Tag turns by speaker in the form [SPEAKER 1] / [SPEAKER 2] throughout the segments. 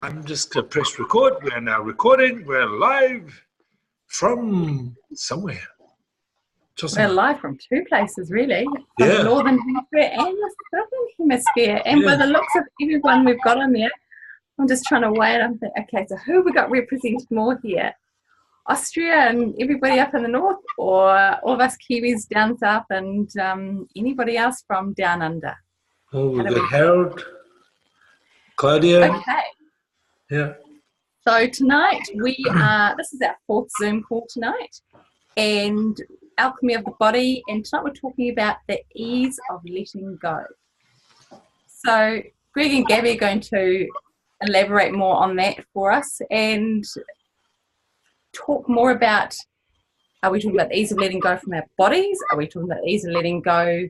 [SPEAKER 1] I'm just going to press record. We're now recording. We're live from somewhere.
[SPEAKER 2] We're live from two places, really. From
[SPEAKER 1] Yeah.
[SPEAKER 2] the Northern Hemisphere and the Southern Hemisphere. And by the looks of everyone we've got on there, I'm just trying to weigh it. I'm thinking, okay, so who we got represented more here? Austria and everybody up in the north, or all of us Kiwis down south and anybody else from down under?
[SPEAKER 1] Oh, we've got Harold, Claudia.
[SPEAKER 2] Okay.
[SPEAKER 1] Yeah.
[SPEAKER 2] So tonight this is our fourth Zoom call tonight, and Alchemy of the Body, and tonight we're talking about the ease of letting go. So Greg and Gabby are going to elaborate more on that for us and talk more about, are we talking about the ease of letting go from our bodies? Are we talking about the ease of letting go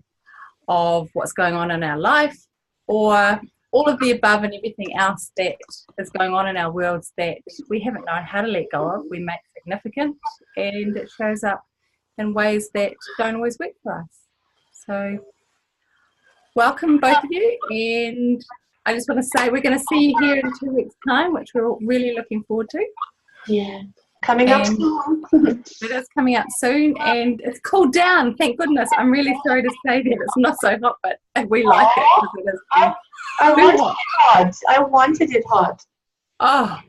[SPEAKER 2] of what's going on in our life, or all of the above and everything else that is going on in our worlds that we haven't known how to let go of, we make significant, and it shows up in ways that don't always work for us. So welcome both of you, and I just want to say we're going to see you here in 2 weeks' time, which we're really looking forward to.
[SPEAKER 3] Yeah, coming up soon.
[SPEAKER 2] It is coming up soon, and it's cooled down, thank goodness. I'm really sorry to say that it's not so hot, but we like it because it is
[SPEAKER 3] I wanted it hot. I wanted it hot.
[SPEAKER 2] Oh,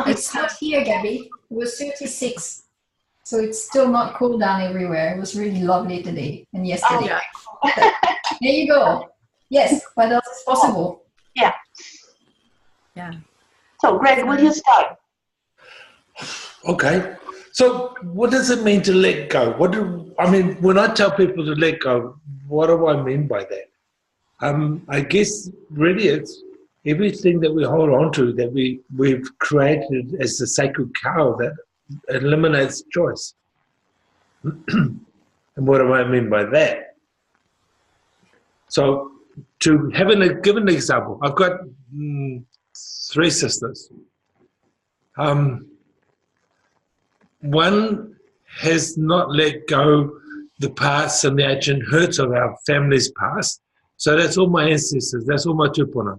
[SPEAKER 4] It's not here, Gabby. It was 36. So it's still not cooled down everywhere. It was really lovely today and yesterday. There you go. Yes, what else is possible?
[SPEAKER 3] Yeah.
[SPEAKER 2] Yeah.
[SPEAKER 3] So, Greg, will you start?
[SPEAKER 1] Okay. So what does it mean to let go? When I tell people to let go, what do I mean by that? I guess really it's everything that we hold on to that we've created as the sacred cow that eliminates choice. And what do I mean by that? So to give an example, I've got 3 sisters. One has not let go the past and the ancient hurts of our family's past. So that's all my ancestors, that's all my tupuna.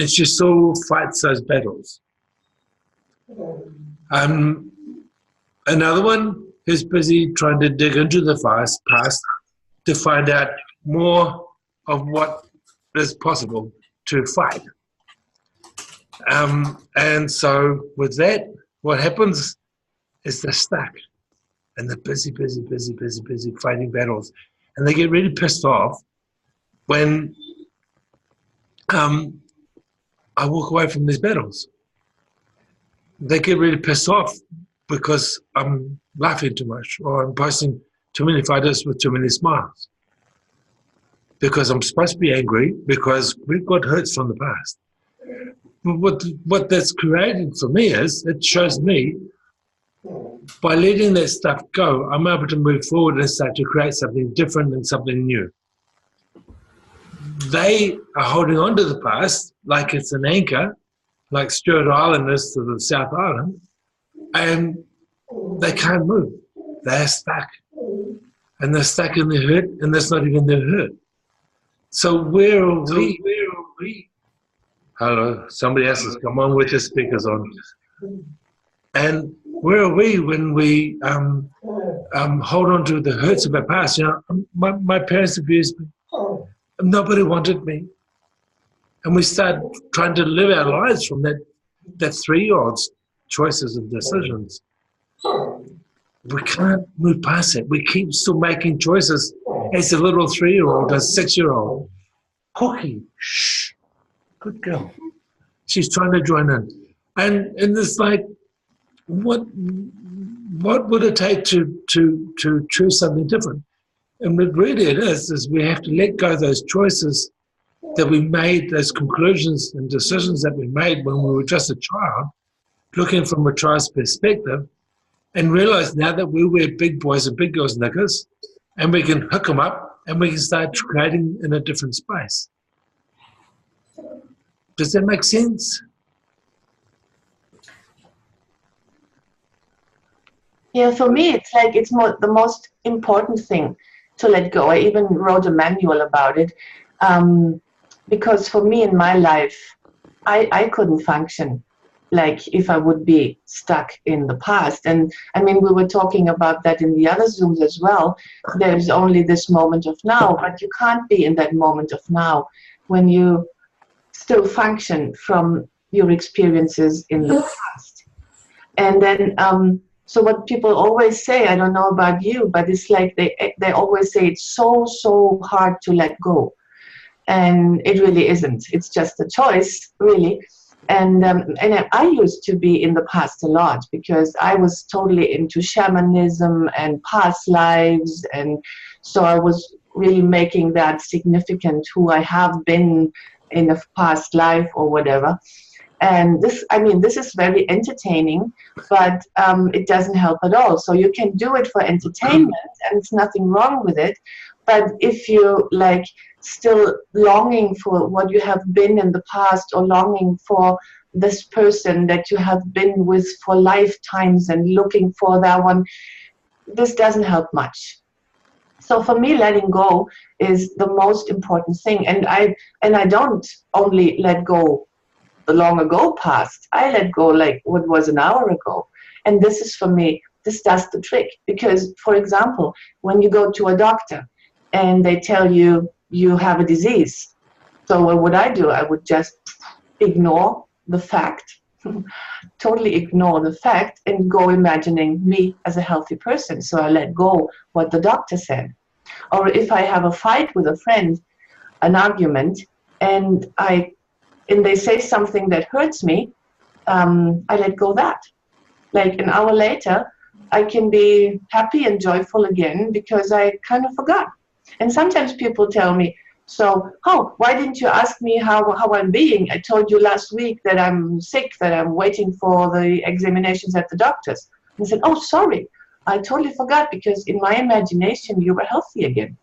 [SPEAKER 1] She still fights those battles. Another one is busy trying to dig into the past to find out more of what is possible to fight. And so with that, what happens is they're stuck and they're busy fighting battles. And they get really pissed off when I walk away from these battles. They get really pissed off because I'm laughing too much, or I'm posting too many photos with too many smiles. Because I'm supposed to be angry because we've got hurts from the past. But what that's created for me is, it shows me, by letting that stuff go, I'm able to move forward and start to create something different and something new. They are holding on to the past like it's an anchor, like Stewart Island is to the South Island, and they can't move. They're stuck. And they're stuck in the hurt, and that's not even their hurt. So where are we? Hello, somebody else has come on with the speakers on. And where are we when we hold on to the hurts of our past? My parents abused me. Nobody wanted me. And we start trying to live our lives from that 3-year-old's choices and decisions. We can't move past it. We keep still making choices as a little 3-year-old, a 6-year-old. Cookie, shh, good girl. She's trying to join in. And it's like, what would it take to choose something different? And what really it is we have to let go of those choices that we made, those conclusions and decisions that we made when we were just a child, looking from a child's perspective, and realize now that we wear big boys and big girls knickers, and we can hook them up and we can start creating in a different space. Does that make sense?
[SPEAKER 3] Yeah, for me, it's like the most important thing to let go. I even wrote a manual about it, because for me in my life, I couldn't function like if I would be stuck in the past. And I mean, we were talking about that in the other Zooms as well. There's only this moment of now, but you can't be in that moment of now when you still function from your experiences in the past. And then, so what people always say, I don't know about you, but it's like they always say it's so hard to let go. And it really isn't. It's just a choice, really. And I used to be in the past a lot because I was totally into shamanism and past lives. And so I was really making that significant who I have been in a past life or whatever. And this, I mean, this is very entertaining, but it doesn't help at all. So you can do it for entertainment and it's nothing wrong with it. But if you like still longing for what you have been in the past or longing for this person that you have been with for lifetimes and looking for that one, this doesn't help much. So for me, letting go is the most important thing. And I don't only let go the long ago past. I let go like what was an hour ago. And this is for me, this does the trick. Because, for example, when you go to a doctor and they tell you you have a disease, so what would I do? I would just ignore the fact, totally ignore the fact and go imagining me as a healthy person. So I let go what the doctor said. Or if I have a fight with a friend, an argument, and they say something that hurts me, I let go that. Like an hour later, I can be happy and joyful again because I kind of forgot. And sometimes people tell me, so, why didn't you ask me how I'm being? I told you last week that I'm sick, that I'm waiting for the examinations at the doctor's. And I said, oh, sorry, I totally forgot because in my imagination you were healthy again,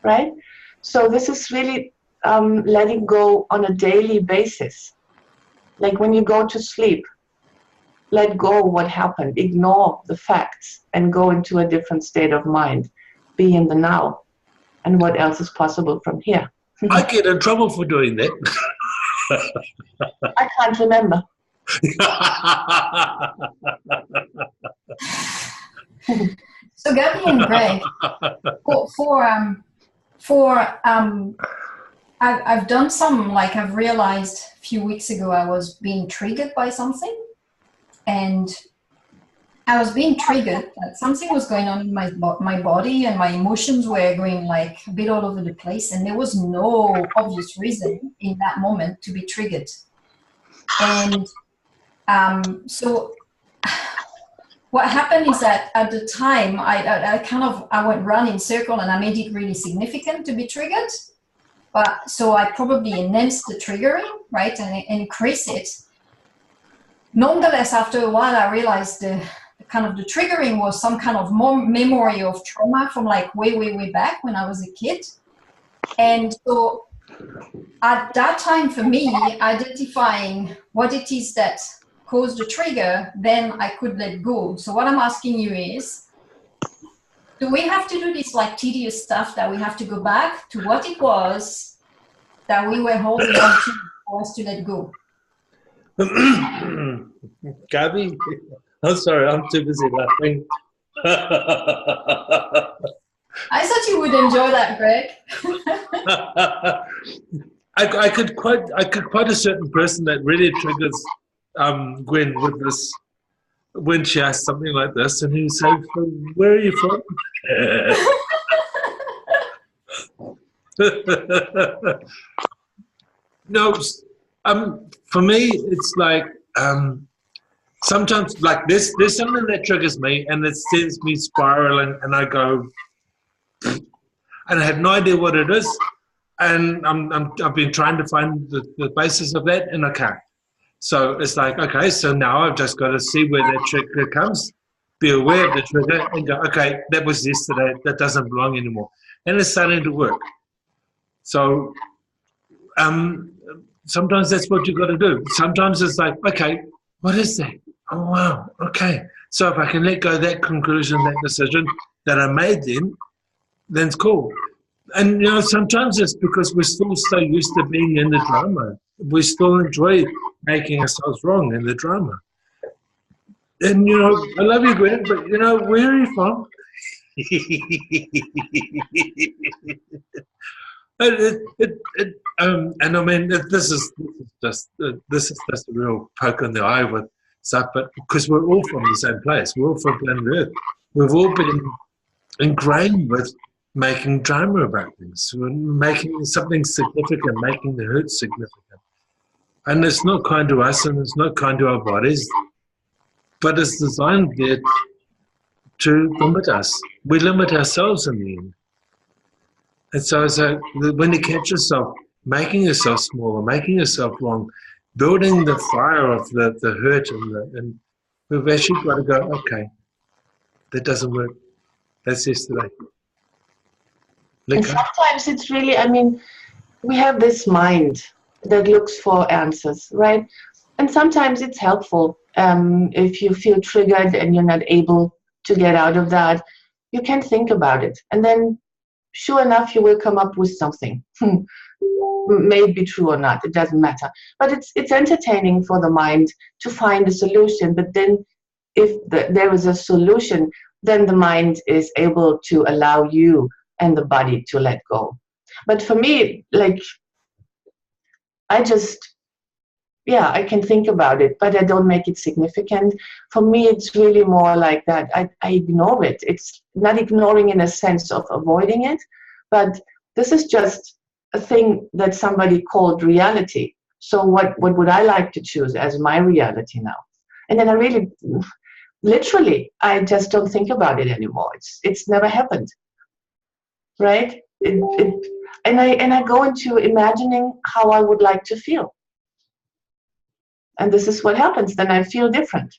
[SPEAKER 3] right? So this is really letting go on a daily basis. Like when you go to sleep, let go what happened, ignore the facts and go into a different state of mind. Be in the now and what else is possible from here.
[SPEAKER 1] I get in trouble for doing that.
[SPEAKER 3] I can't remember.
[SPEAKER 4] So Gabby and Greg, I've done some, like I've realized a few weeks ago I was being triggered by something, and I was being triggered that something was going on in my body and my emotions were going like a bit all over the place, and there was no obvious reason in that moment to be triggered. And so what happened is that at the time I went round in circle and I made it really significant to be triggered. But so I probably enhanced the triggering, right, and increased it. Nonetheless, after a while, I realized the triggering was some kind of memory of trauma from like way back when I was a kid. And so at that time for me, identifying what it is that caused the trigger, then I could let go. So what I'm asking you is, do we have to do this like tedious stuff that we have to go back to what it was that we were holding on to for us to let go?
[SPEAKER 1] Gabby, I'm sorry, I'm too busy laughing.
[SPEAKER 4] I thought you would enjoy that, Greg.
[SPEAKER 1] I could quote a certain person that really triggers Gwen with this when she asks something like this, and he said, "Where are you from?" No, for me, it's like sometimes like there's something that triggers me, and it sends me spiraling, and I go, and I have no idea what it is, and I've been trying to find the basis of that, and I can't. So it's like, okay, so now I've just got to see where that trigger comes, be aware of the trigger, and go, okay, that was yesterday, that doesn't belong anymore. And it's starting to work. So sometimes that's what you've got to do. Sometimes it's like, okay, what is that? Oh, wow, okay. So if I can let go of that conclusion, that decision that I made then it's cool. And sometimes it's because we're still so used to being in the drama. We still enjoy making ourselves wrong in the drama. And I love you, Gwen, but where are you from? And I mean, this is just a real poke in the eye with stuff, but because we're all from the same place, we're all from planet Earth. We've all been ingrained with making drama about things, making something significant, making the hurt significant. And it's not kind to us, and it's not kind to our bodies, but it's designed there to limit us. We limit ourselves in the end. And so when you catch yourself making yourself smaller, making yourself wrong, building the fire of the hurt, and we've actually got to go, okay, that doesn't work. That's yesterday.
[SPEAKER 3] And sometimes it's really, I mean, we have this mind that looks for answers, right? And sometimes it's helpful if you feel triggered and you're not able to get out of that, you can think about it. And then, sure enough, you will come up with something. May it be true or not, it doesn't matter. But it's entertaining for the mind to find a solution. But then if there is a solution, then the mind is able to allow you and the body to let go. But for me, like, I can think about it, but I don't make it significant. For me, it's really more like that. I ignore it. It's not ignoring in a sense of avoiding it, but this is just a thing that somebody called reality. So what would I like to choose as my reality now? And then I really, literally, I just don't think about it anymore. It's never happened, right? And I go into imagining how I would like to feel. And this is what happens. Then I feel different.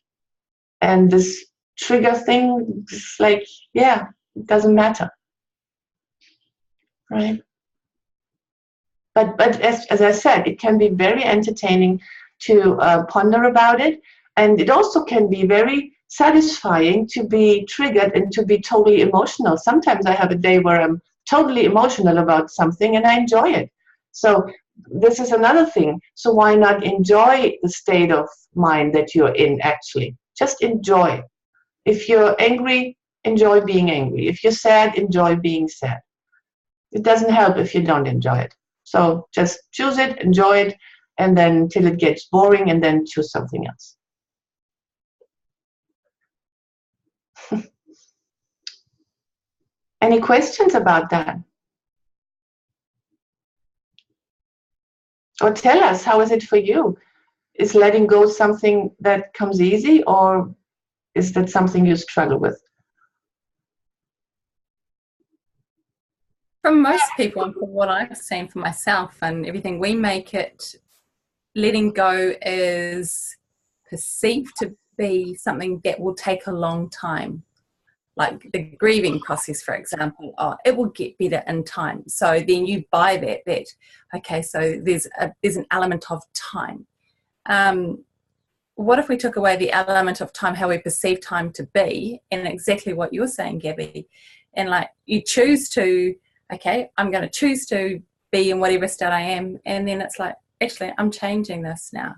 [SPEAKER 3] And this trigger thing is like, yeah, it doesn't matter. Right? But as I said, it can be very entertaining to ponder about it. And it also can be very satisfying to be triggered and to be totally emotional. Sometimes I have a day where I'm totally emotional about something and I enjoy it. So this is another thing. So why not enjoy the state of mind that you're in actually? Just enjoy. If you're angry, enjoy being angry. If you're sad, enjoy being sad. It doesn't help if you don't enjoy it. So just choose it, enjoy it, and then till it gets boring, and then choose something else. Any questions about that? Or tell us, how is it for you? Is letting go something that comes easy, or is that something you struggle with?
[SPEAKER 2] From most people, and from what I've seen for myself and everything, we make it, letting go is perceived to be something that will take a long time. Like the grieving process, for example, it will get better in time. So then you buy that okay, so there's an element of time. What if we took away the element of time, how we perceive time to be, and exactly what you're saying, Gabby, and like you choose to, okay, I'm going to choose to be in whatever state I am, and then it's like, actually, I'm changing this now.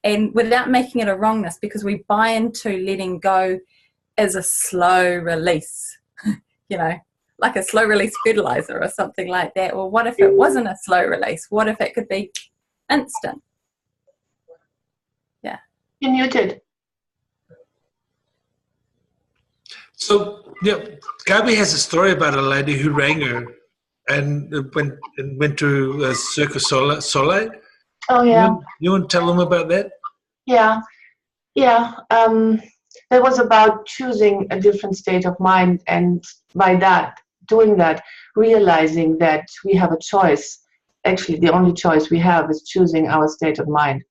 [SPEAKER 2] And without making it a wrongness, because we buy into letting go as a slow release, like a slow release fertilizer or something like that. Well, what if it wasn't a slow release? What if it could be instant? Yeah.
[SPEAKER 3] You're muted.
[SPEAKER 1] So, yeah, Gabi has a story about a lady who rang her and went to Cirque du Soleil.
[SPEAKER 3] Oh, yeah.
[SPEAKER 1] You want to tell them about that?
[SPEAKER 3] Yeah. It was about choosing a different state of mind, and by that, doing that, realizing that we have a choice. Actually, the only choice we have is choosing our state of mind.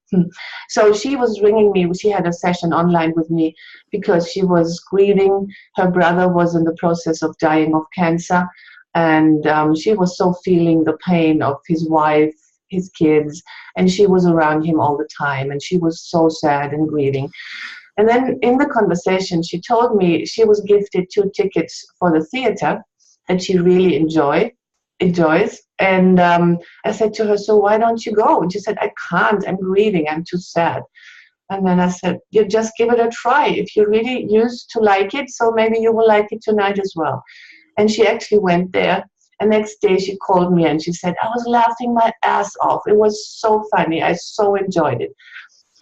[SPEAKER 3] So she was ringing me. She had a session online with me because she was grieving. Her brother was in the process of dying of cancer, and she was so feeling the pain of his wife, his kids, and she was around him all the time, and she was so sad and grieving. And then in the conversation, she told me she was gifted 2 tickets for the theater that she really enjoyed. enjoys. And I said to her, so why don't you go? And she said, I can't, I'm grieving, I'm too sad. And then I said, you just give it a try. If you really used to like it, so maybe you will like it tonight as well. And she actually went there. And next day she called me and she said, I was laughing my ass off. It was so funny. I so enjoyed it.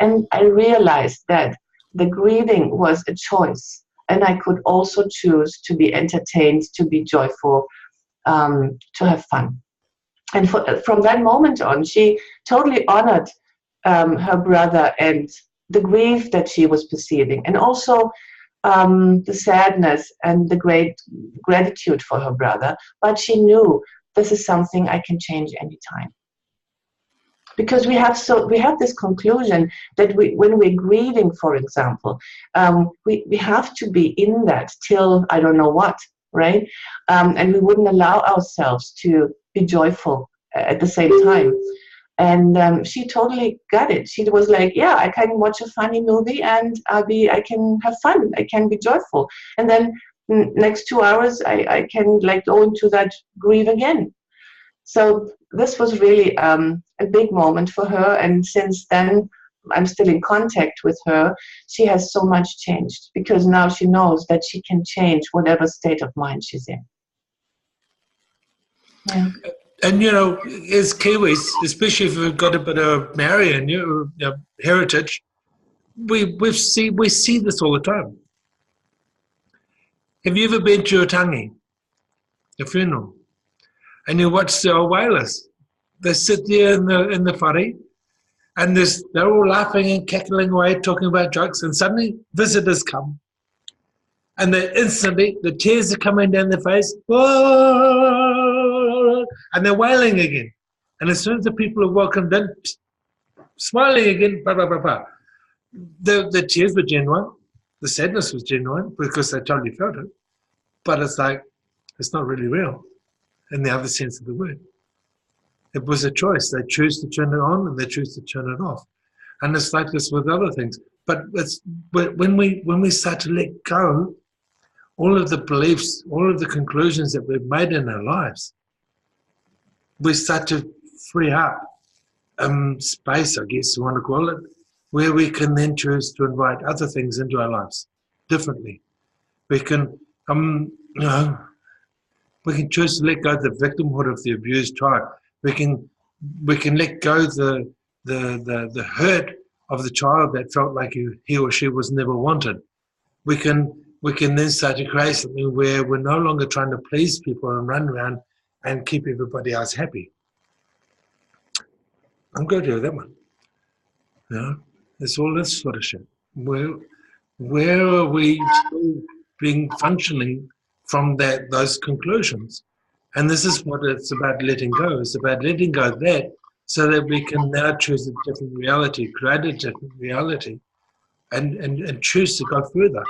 [SPEAKER 3] And I realized that the grieving was a choice. And I could also choose to be entertained, to be joyful, to have fun. And from that moment on, she totally honored her brother and the grief that she was perceiving, and also the sadness and the great gratitude for her brother. But she knew this is something I can change anytime. Because we have this conclusion that when we're grieving, for example, we have to be in that till I don't know what, right? And we wouldn't allow ourselves to be joyful at the same time. And she totally got it. She was like, yeah, I can watch a funny movie and I can have fun. I can be joyful. And then next 2 hours, I can like go into that grief again. So this was really a big moment for her. And since then, I'm still in contact with her. She has so much changed because now she knows that she can change whatever state of mind she's in. Yeah.
[SPEAKER 1] And, you know, as Kiwis, especially if we've got a bit of Marian heritage, we see this all the time. Have you ever been to a tangi, a funeral, and you watch the old whalers? They sit there in the whare, and they're all laughing and cackling away, talking about jokes, and suddenly visitors come. And then instantly, the tears are coming down their face, and they're wailing again. And as soon as the people are welcomed in, smiling again, blah, blah, blah, blah. The tears were genuine. The sadness was genuine because they totally felt it. But it's like, it's not really real in the other sense of the word. It was a choice. They choose to turn it on and they choose to turn it off. And it's like this with other things. But when we start to let go, all of the beliefs, all of the conclusions that we've made in our lives, we start to free up space, I guess you want to call it, where we can then choose to invite other things into our lives differently. We can, we can choose to let go of the victimhood of the abused child. We can let go of the hurt of the child that felt like he or she was never wanted. We can then start to create something where we're no longer trying to please people and run around and keep everybody else happy. I'm going to do that one. You know, it's all this sort of shit. Where are we still being functioning from those conclusions? And this is what it's about letting go. It's about letting go of that so that we can now choose a different reality, create a different reality, and choose to go further.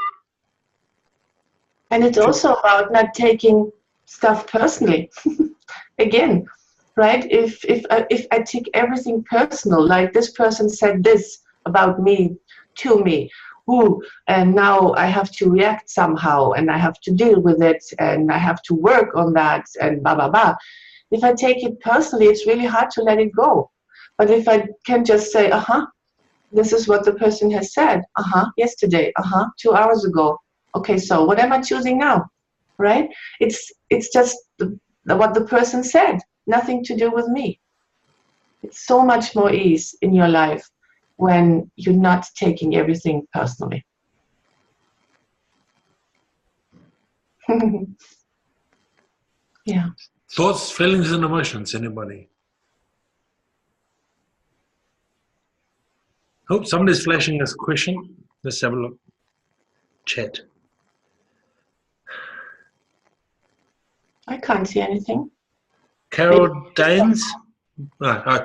[SPEAKER 3] And it's also about not taking stuff personally. Again, right? If I take everything personal, like this person said this about me to me, and now I have to react somehow, and I have to deal with it, and I have to work on that, and blah, blah, blah. If I take it personally, it's really hard to let it go. But if I can just say, this is what the person has said, yesterday, 2 hours ago. Okay, so what am I choosing now, right? It's just what the person said, nothing to do with me. It's so much more ease in your life when you're not taking everything personally. Yeah.
[SPEAKER 1] Thoughts, feelings, and emotions, anybody? Oh, somebody's flashing us a question. Let's have a look. Chat.
[SPEAKER 3] I can't see anything.
[SPEAKER 1] Carol Danes.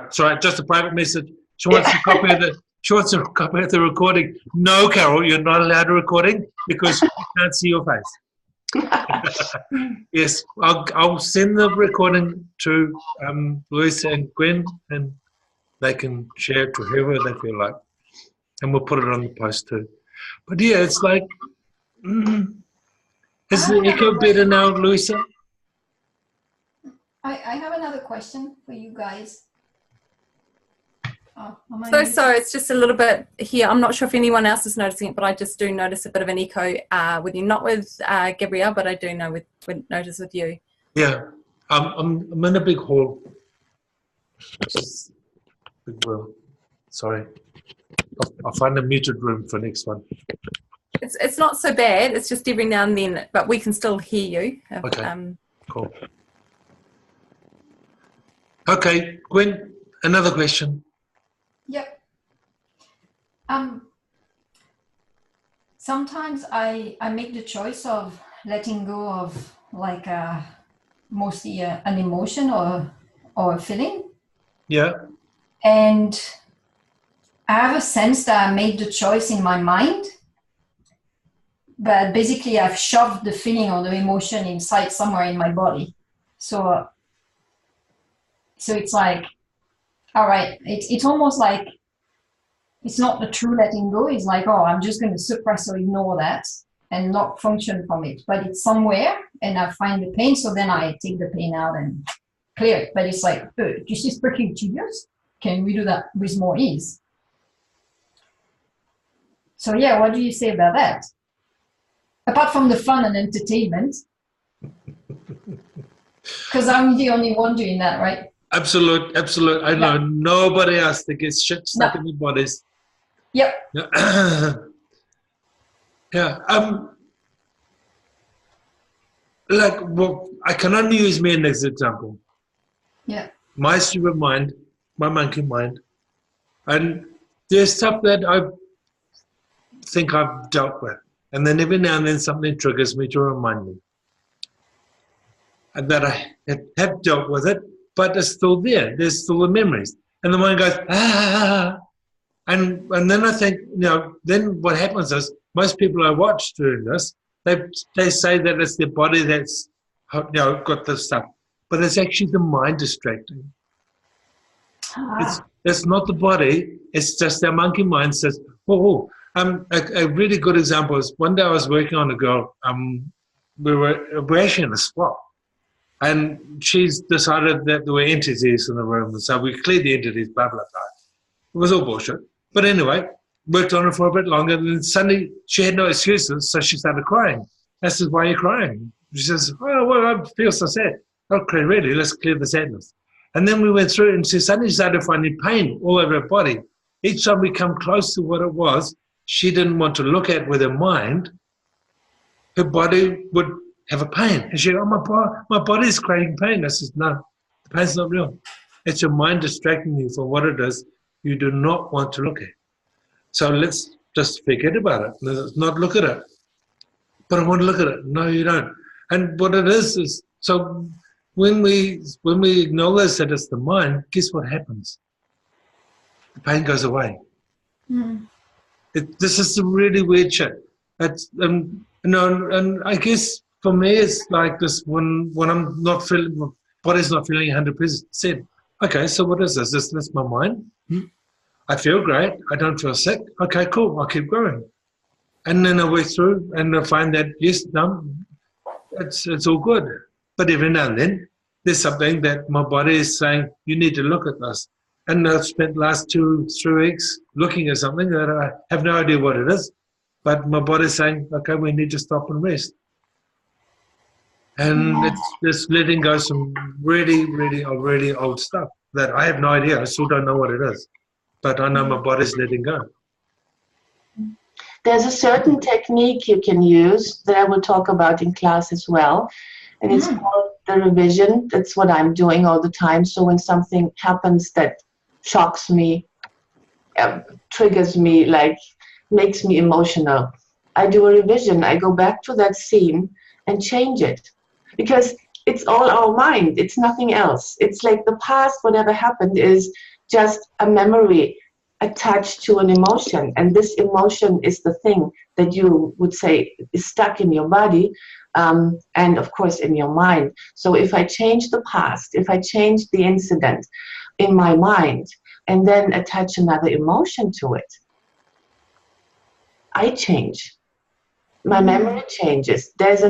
[SPEAKER 1] Sorry, just a private message. She wants a copy of the recording. No, Carol, you're not allowed a recording because we can't see your face. Yes, I'll send the recording to Louisa and Gwen, and they can share it to whoever they feel like, and we'll put it on the post too. But yeah, it's like, is the echo better now, Louisa?
[SPEAKER 4] I have another question for you guys. Oh,
[SPEAKER 2] So sorry, it's just a little bit here. I'm not sure if anyone else is noticing it, but I just do notice a bit of an echo with you. Not with Gabrielle, but I do notice with you.
[SPEAKER 1] Yeah, I'm in a big hall. Big room. Sorry. I'll find a muted room for next one.
[SPEAKER 2] It's not so bad. It's just every now and then, but we can still hear you.
[SPEAKER 1] Okay. Cool. Okay, Gwen, another question.
[SPEAKER 4] Yep. Sometimes I make the choice of letting go of like mostly an emotion or a feeling.
[SPEAKER 1] Yeah.
[SPEAKER 4] And I have a sense that I made the choice in my mind, but basically I've shoved the feeling or the emotion inside somewhere in my body. So it's like, all right, it's almost like it's not the true letting go. It's like, oh, I'm just going to suppress or ignore that and not function from it. But it's somewhere and I find the pain. So then I take the pain out and clear it. But it's like, this is pretty tedious. Can we do that with more ease? So yeah, what do you say about that? Apart from the fun and entertainment. Because I'm the only one doing that, right?
[SPEAKER 1] Absolute. I know nobody else that gets shit stuck in their bodies.
[SPEAKER 4] Yep.
[SPEAKER 1] Yeah. Like, well, I can only use me as an example.
[SPEAKER 4] Yeah.
[SPEAKER 1] My stupid mind, my monkey mind, and there's stuff that I think I've dealt with, and then every now and then something triggers me to remind me and that I have dealt with it, but it's still there. There's still the memories, and the mind goes and then I think, then what happens is most people I watch doing this, they say that it's their body that's got this stuff, but it's actually the mind distracting. It's not the body. It's just their monkey mind says, oh. A really good example is one day I was working on a girl. We're actually in a swap, and she's decided that there were entities in the room, and so we cleared the entities, blah, blah, blah. It was all bullshit. But anyway, worked on it for a bit longer, and then suddenly she had no excuses, so she started crying. I said, why are you crying? She says, oh, well, I feel so sad. Okay, really, let's clear the sadness. And then we went through it, and she suddenly started finding pain all over her body. Each time we come close to what it was, she didn't want to look at with her mind, her body would have a pain. And she'd, my body's creating pain. I said, no, the pain's not real. It's your mind distracting you from what it is you do not want to look at. So let's just forget about it. Let's not look at it. But I want to look at it. No, you don't. And what it is so when we acknowledge that it's the mind, guess what happens? The pain goes away.
[SPEAKER 4] Mm.
[SPEAKER 1] This is some really weird shit. It's, and I guess for me it's like this when I'm not feeling, my body's not feeling 100%. Okay, so what is this? This my mind? I feel great. I don't feel sick. Okay, cool. I'll keep going. And then I work through and I find that, yes, no, it's all good. But every now and then, there's something that my body is saying, you need to look at this. And I've spent the last 2-3 weeks looking at something that I have no idea what it is. But my body's saying, okay, we need to stop and rest. And it's just letting go some really, really, really old stuff that I have no idea. I still don't know what it is. But I know my body's letting go.
[SPEAKER 3] There's a certain technique you can use that I will talk about in class as well. And it's called the revision. That's what I'm doing all the time. So when something happens that shocks me, triggers me, like makes me emotional, I do a revision. I go back to that scene and change it. Because it's all our mind. It's nothing else. It's like the past, whatever happened, is just a memory attached to an emotion. And this emotion is the thing that you would say is stuck in your body and, of course, in your mind. So if I change the past, if I change the incident in my mind and then attach another emotion to it, I change. My memory changes. There's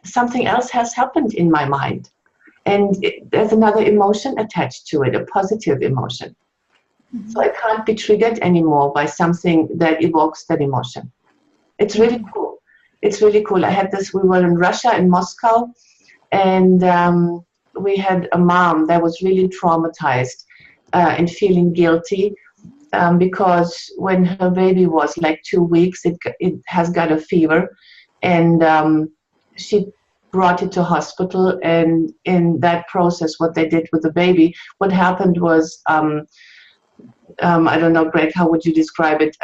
[SPEAKER 3] something else has happened in my mind. And there's another emotion attached to it, a positive emotion. So I can't be triggered anymore by something that evokes that emotion. It's really cool. It's really cool. I had this, we were in Russia, in Moscow, and we had a mom that was really traumatized and feeling guilty because when her baby was like 2 weeks, it has got a fever, and she brought it to hospital. And in that process, what they did with the baby, what happened was, I don't know, Greg, how would you describe it?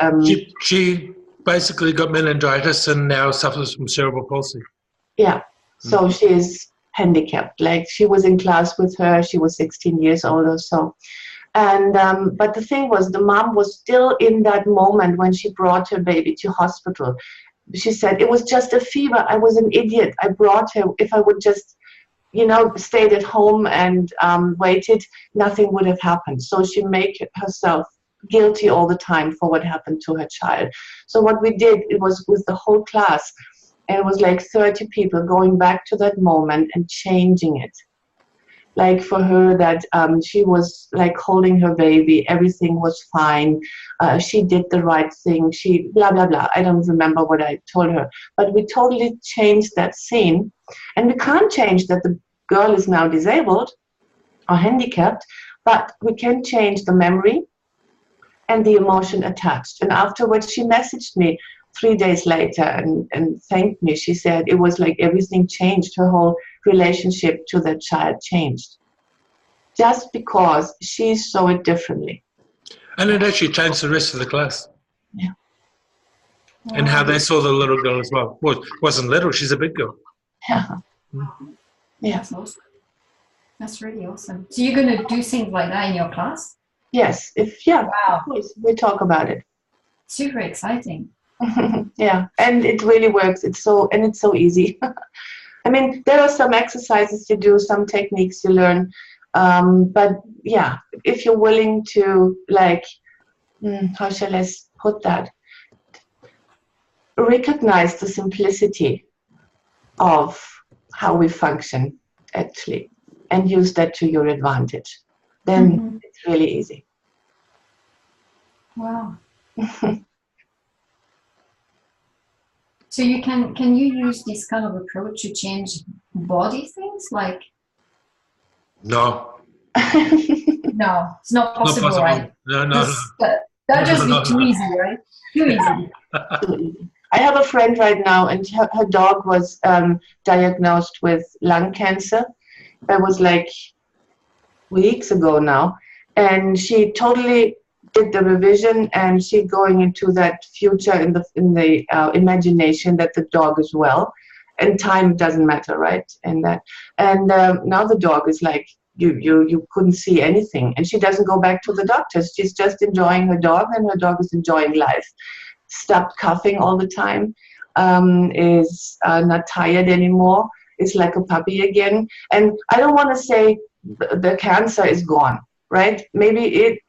[SPEAKER 1] She basically got meningitis and now suffers from cerebral palsy.
[SPEAKER 3] Yeah, so she is handicapped. Like, she was in class with her, she was 16 years old or so. And but the thing was, the mom was still in that moment when she brought her baby to hospital. She said, it was just a fever. I was an idiot. I brought her. If I would just, stayed at home and waited, nothing would have happened. So she made herself guilty all the time for what happened to her child. So what we did, it was with the whole class, and it was like 30 people going back to that moment and changing it. Like for her, that she was like holding her baby, everything was fine, she did the right thing, she blah, blah, blah. I don't remember what I told her, but we totally changed that scene. And we can't change that the girl is now disabled or handicapped, but we can change the memory and the emotion attached. And afterwards, she messaged me 3 days later and thanked me. She said it was like everything changed. Her whole relationship to that child changed. Just because she saw it differently.
[SPEAKER 1] And it actually changed the rest of the class.
[SPEAKER 3] Yeah.
[SPEAKER 1] And how they saw the little girl as well. Well, wasn't little, she's a big girl.
[SPEAKER 3] Yeah. Yeah.
[SPEAKER 4] That's awesome. That's really awesome. So you're going to do things like that in your class?
[SPEAKER 3] Yes.
[SPEAKER 4] Wow.
[SPEAKER 3] Of course, we talk about it.
[SPEAKER 4] Super exciting.
[SPEAKER 3] Yeah, and it really works. It's so easy. I mean, there are some exercises you do, some techniques you learn, but yeah, if you're willing to, like, how shall I put that? Recognize the simplicity of how we function, actually, and use that to your advantage. Then it's really easy.
[SPEAKER 4] Wow. So you can you use this kind of approach to change body things? Like,
[SPEAKER 1] No.
[SPEAKER 4] no, it's not possible, right?
[SPEAKER 1] No.
[SPEAKER 4] That'd just be too easy, right? Too easy.
[SPEAKER 3] I have a friend right now, and her dog was diagnosed with lung cancer. That was like weeks ago now, and she totally did the revision, and she going into that future in the imagination that the dog is well, and time doesn't matter, right? And now the dog is like, you couldn't see anything, and she doesn't go back to the doctors. She's just enjoying her dog, and her dog is enjoying life. Stopped coughing all the time, is not tired anymore, is like a puppy again. And I don't want to say the cancer is gone, right? Maybe it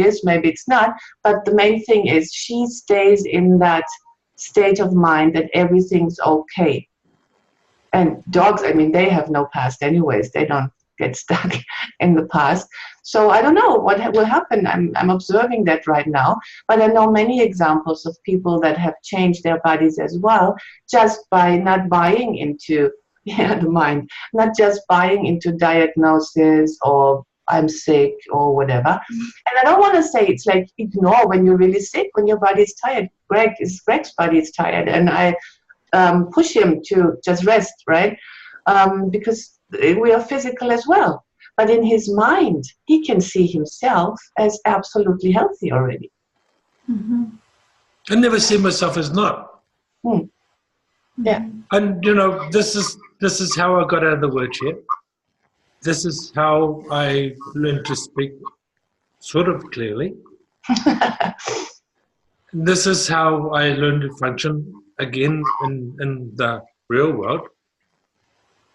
[SPEAKER 3] is, maybe it's not, but the main thing is she stays in that state of mind that everything's okay. And dogs, I mean, they have no past anyways. They don't get stuck in the past. So I don't know what will happen. I'm observing that right now, but I know many examples of people that have changed their bodies as well, just by not buying into the mind, not just buying into diagnosis or I'm sick or whatever. And I don't want to say it's like ignore when you're really sick, when your body is tired. Greg's body is tired, and I push him to just rest, right? Because we are physical as well. But in his mind, he can see himself as absolutely healthy already.
[SPEAKER 1] I never see myself as not.
[SPEAKER 3] Yeah.
[SPEAKER 1] And this is how I got out of the wheelchair. This is how I learned to speak sort of clearly. This is how I learned to function again in the real world.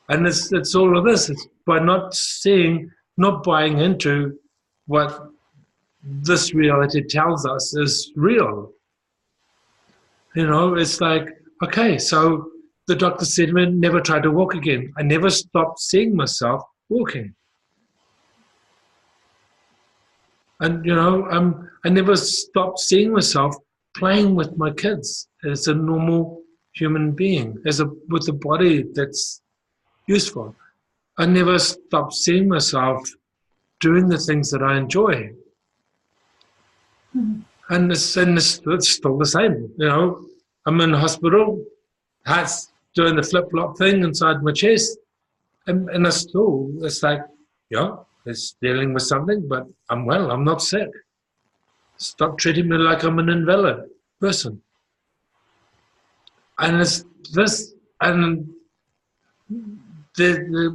[SPEAKER 1] And it's all of this. It's by not seeing, not buying into what this reality tells us is real. It's like, okay, so the doctor said to me, never try to walk again. I never stopped seeing myself walking. And, you know, I never stopped seeing myself playing with my kids as a normal human being, with a body that's useful. I never stopped seeing myself doing the things that I enjoy.
[SPEAKER 2] Mhm.
[SPEAKER 1] And it's still the same. You know, I'm in the hospital, heart's doing the flip-flop thing inside my chest, and it's like, yeah, it's dealing with something, but I'm well, I'm not sick. Stop treating me like I'm an invalid person. And it's this, and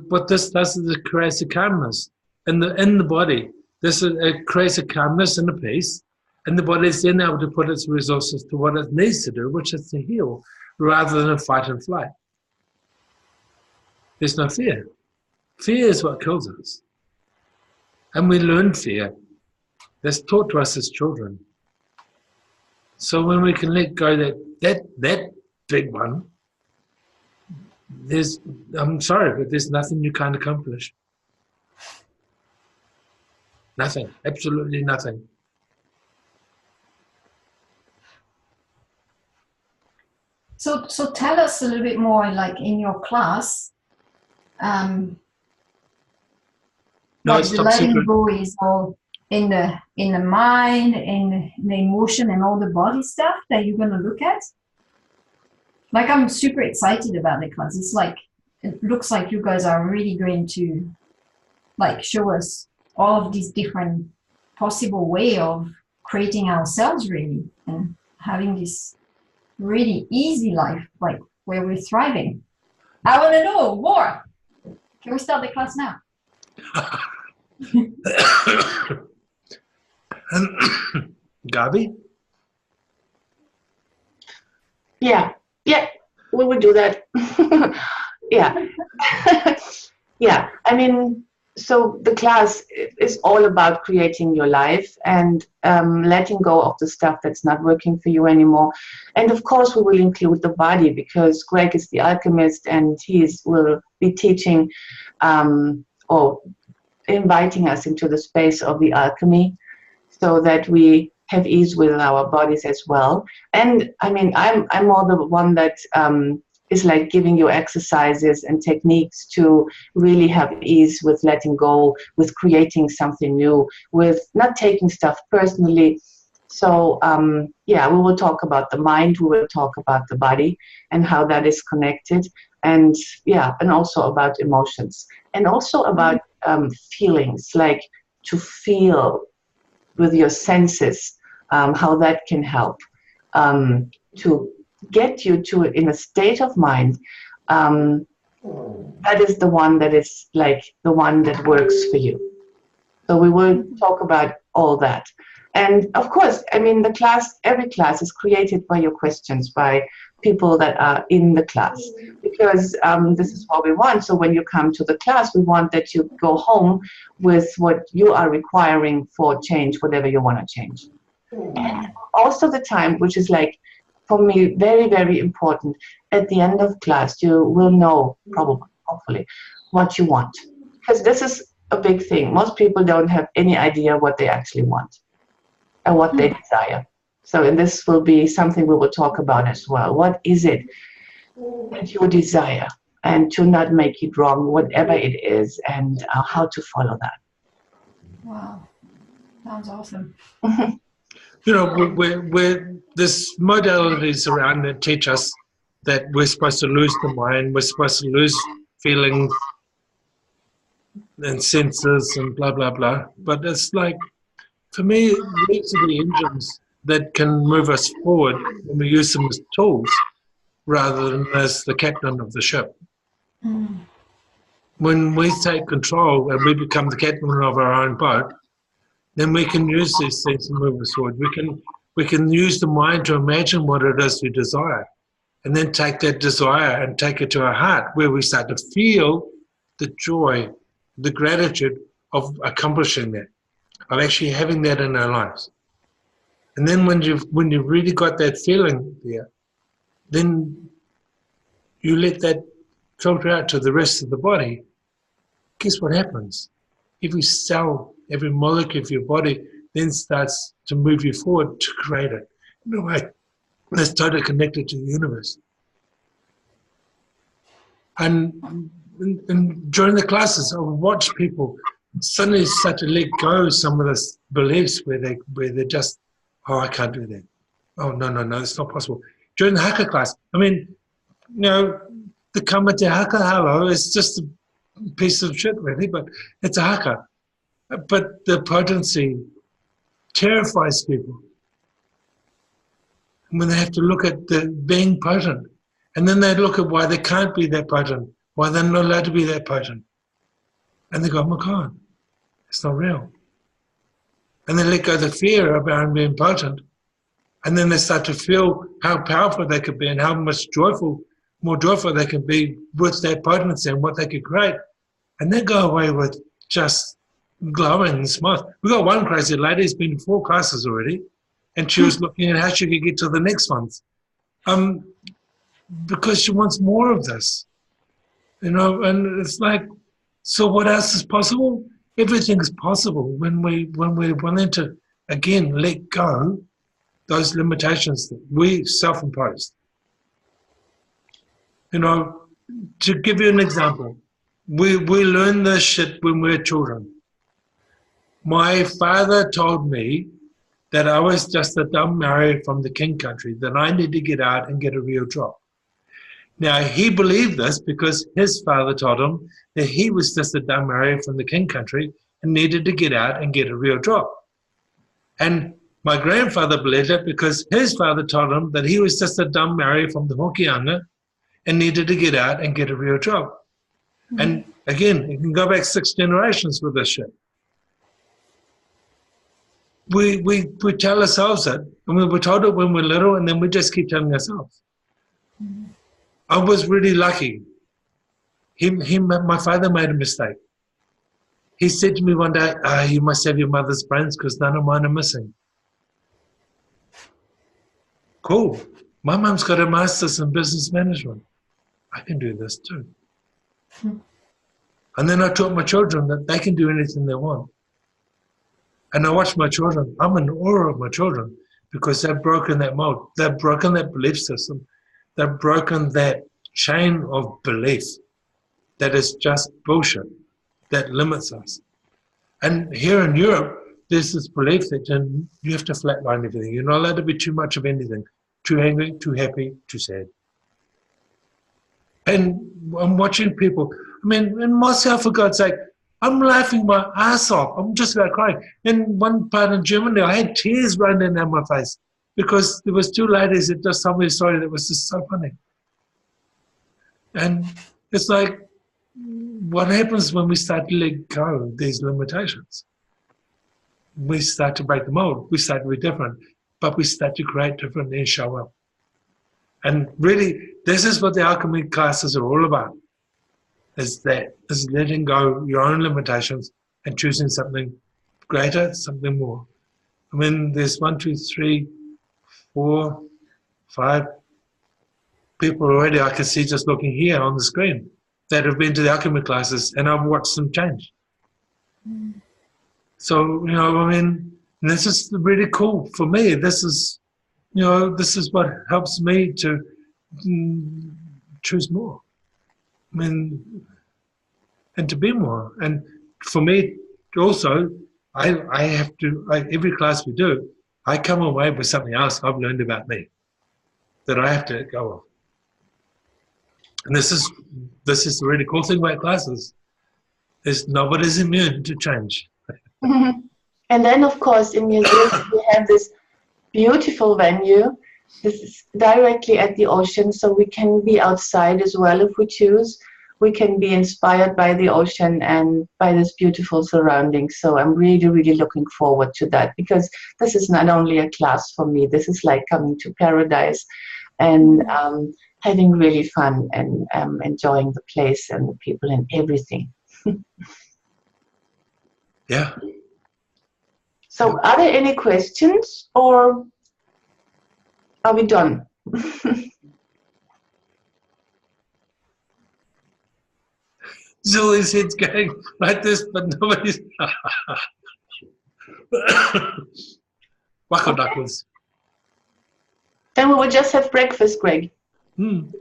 [SPEAKER 1] what this does is it creates a calmness in the body. It creates a calmness and a peace, and the body is then able to put its resources to what it needs to do, which is to heal, rather than fight and flight. There's no fear. Fear is what kills us, and we learn fear. That's taught to us as children. So when we can let go that big one, I'm sorry, but there's nothing you can't accomplish. Nothing, absolutely nothing.
[SPEAKER 4] So tell us a little bit more, like in your class,
[SPEAKER 1] No,
[SPEAKER 4] like
[SPEAKER 1] it's
[SPEAKER 4] the
[SPEAKER 1] top
[SPEAKER 4] letting
[SPEAKER 1] secret.
[SPEAKER 4] go is all in the mind, in the emotion, and all the body stuff that you're gonna look at. Like, I'm super excited about the class. It's like, it looks like you guys are really going to like show us all of these different possible way of creating ourselves, really, and having this really easy life, like where we're thriving. I want to know more. Can we start the class now?
[SPEAKER 1] Gabi?
[SPEAKER 3] Yeah, we will do that. Yeah. Yeah, I mean, so the class is all about creating your life and letting go of the stuff that's not working for you anymore. And of course, we will include the body, because Greg is the alchemist, and will be teaching or inviting us into the space of the alchemy, so that we have ease with our bodies as well. And I mean, I'm more the one that is like giving you exercises and techniques to really have ease with letting go, with creating something new, with not taking stuff personally. So yeah, we will talk about the mind, we will talk about the body and how that is connected, and yeah, and also about emotions, and also about feelings, like to feel with your senses, how that can help to get you to in a state of mind that is the one that is like the one that works for you. So we will talk about all that. And of course, I mean, every class is created by your questions, by people that are in the class, because this is what we want. So when you come to the class, we want that you go home with what you are requiring for change, whatever you want to change. And also the time, which is like, for me, very, very important. At the end of class, you will know, probably, hopefully, what you want. Because this is a big thing. Most people don't have any idea what they actually want and what they desire. So, and this will be something we will talk about as well. What is it that you desire? And to not make it wrong, whatever it is, and how to follow that.
[SPEAKER 4] Wow, sounds awesome.
[SPEAKER 1] You know, there's modalities around that teach us that we're supposed to lose the mind, we're supposed to lose feelings and senses and blah, blah, blah. But it's like, for me, these are the engines that can move us forward when we use them as tools rather than as the captain of the ship. When we take control and we become the captain of our own boat, then we can use these things to move us forward. We can use the mind to imagine what it is we desire, and then take that desire and take it to our heart, where we start to feel the joy, the gratitude of accomplishing that, of actually having that in our lives. And then when you've really got that feeling there, then you let that filter out to the rest of the body, guess what happens? Every cell, every molecule of your body then starts to move you forward to create it in a way that's totally connected to the universe. And during the classes, I would watch people suddenly start to let go of some of those beliefs where they're just, oh, I can't do that. Oh, no, it's not possible. During the haka class, I mean, the kama te haka halo is just a piece of shit, really, but it's a haka. But the potency terrifies people when they have to look at the being potent. And then they look at why they can't be that potent, why they're not allowed to be that potent. And they go, oh my God, it's not real. And they let go of the fear about being potent. And then they start to feel how powerful they could be and how much more joyful they can be with that potency and what they could create. And they go away with just glowing and smiles. We've got one crazy lady who's been to 4 classes already, and she was looking at how she could get to the next ones. Because she wants more of this. And it's like, so what else is possible? Everything is possible when we're willing to, again, let go those limitations that we self-imposed. To give you an example, we learn this shit when we're children. My father told me that I was just a dumb Maori from the king country, that I need to get out and get a real job. Now, he believed this because his father told him that he was just a dumb Maori from the king country and needed to get out and get a real job. And my grandfather believed it because his father told him that he was just a dumb Maori from the Hokianga and needed to get out and get a real job. Mm-hmm. And again, you can go back 6 generations with this shit. We tell ourselves it, and we were told it when we're little, and then we just keep telling ourselves. Mm-hmm. I was really lucky. My father made a mistake. He said to me one day, you must have your mother's brains because none of mine are missing. Cool. My mum's got a master's in business management. I can do this too. And then I taught my children that they can do anything they want. And I watch my children. I'm in awe of my children because they've broken that mold. They've broken that belief system. They've broken that chain of belief that is just bullshit, that limits us. And here in Europe, there's this belief that you have to flatline everything. You're not allowed to be too much of anything. Too angry, too happy, too sad. And I'm watching people. I mean, in Moscow, for God's sake, I'm laughing my ass off. I'm just about crying. In one part in Germany, I had tears running down my face because there was 2 ladies that just told me a story that was just so funny. And it's like, what happens when we start to let go of these limitations? We start to break the mold. We start to be different, but we start to create different and show up. And really, this is what the alchemy classes are all about. Is letting go your own limitations and choosing something greater, something more. I mean, there's 1, 2, 3, 4, 5 people already I can see just looking here on the screen that have been to the alchemy classes, and I've watched them change. So, I mean, this is really cool for me. This is what helps me to choose more. I mean, and to be more. And for me also, I have to, every class we do, I come away with something else I've learned about me that I have to go of. And this is the really cool thing about classes, is nobody's immune to change.
[SPEAKER 3] Mm-hmm. And then, of course, in museums, we have this beautiful venue. This is directly at the ocean, so we can be outside as well if we choose. We can be inspired by the ocean and by this beautiful surroundings. So I'm really, really looking forward to that, because this is not only a class for me, this is like coming to paradise and having really fun and enjoying the place and the people and everything.
[SPEAKER 1] Yeah.
[SPEAKER 3] So are there any questions, or are we done?
[SPEAKER 1] Julie's head's going like this, but nobody's. Wacko duckers.
[SPEAKER 3] Then we will just have breakfast, Greg.
[SPEAKER 1] Gwen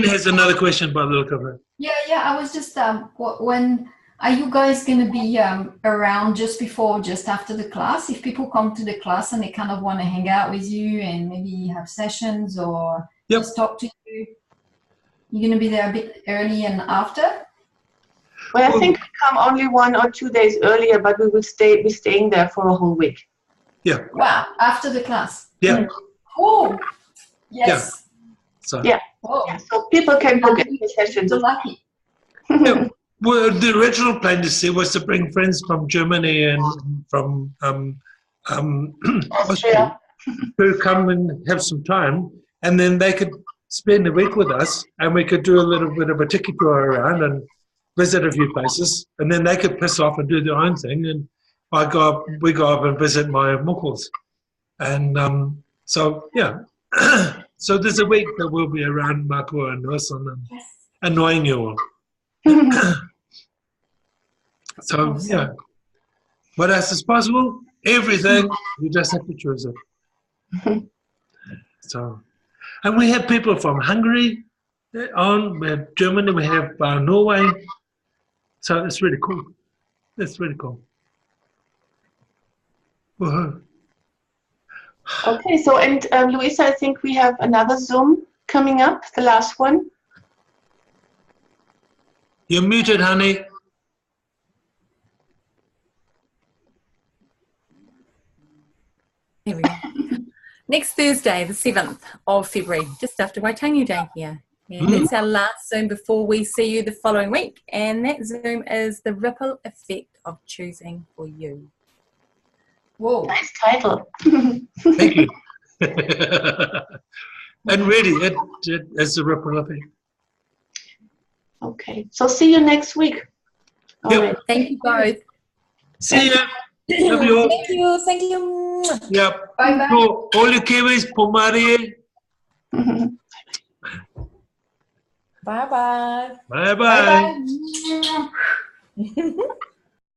[SPEAKER 1] has another question by the look of it.
[SPEAKER 4] Yeah, I was just when are you guys going to be around just before, just after the class? If people come to the class and they kind of want to hang out with you and maybe have sessions or just talk to you, you're going to be there a bit early and after?
[SPEAKER 3] Well, I think we come only 1 or 2 days earlier, but we will be staying there for a whole week.
[SPEAKER 1] Yeah.
[SPEAKER 4] Wow, after the class.
[SPEAKER 1] Yeah.
[SPEAKER 4] Oh, yes.
[SPEAKER 1] So.
[SPEAKER 3] Yeah.
[SPEAKER 4] Oh.
[SPEAKER 3] Yeah, so people can book any sessions.
[SPEAKER 4] So lucky.
[SPEAKER 1] Yeah. Well, the original plan was to bring friends from Germany and from Austria to come and have some time, and then they could spend a week with us, and we could do a little bit of a tiki tour around and visit a few places, and then they could piss off and do their own thing, and we go up and visit my muckles. And so, yeah. So there's a week that we'll be around Makua and Nusan and annoying you all. So, yeah. What else is possible? Everything. You just have to choose it. So, and we have people from Hungary on, we have Germany, we have Norway. So it's really cool. It's really cool. Woohoo.
[SPEAKER 3] Okay, so, and Louisa, I think we have another Zoom coming up, the last one.
[SPEAKER 1] You're muted, honey.
[SPEAKER 2] There we go. Next Thursday, the 7th of February, just after Waitangi Day here. And that's our last Zoom before we see you the following week. And that Zoom is the ripple effect of choosing for you.
[SPEAKER 4] Whoa.
[SPEAKER 3] Nice title.
[SPEAKER 1] Thank you. And really, it's a ripple effect.
[SPEAKER 3] Okay, so see you next week. All
[SPEAKER 1] Yep.
[SPEAKER 3] right.
[SPEAKER 2] Thank you both.
[SPEAKER 1] See ya. Love you all.
[SPEAKER 5] Thank you.
[SPEAKER 1] Yep.
[SPEAKER 4] Bye-bye.
[SPEAKER 1] So, all you Kiwis, pomari.
[SPEAKER 5] Bye-bye.
[SPEAKER 1] Bye-bye.
[SPEAKER 4] Bye-bye.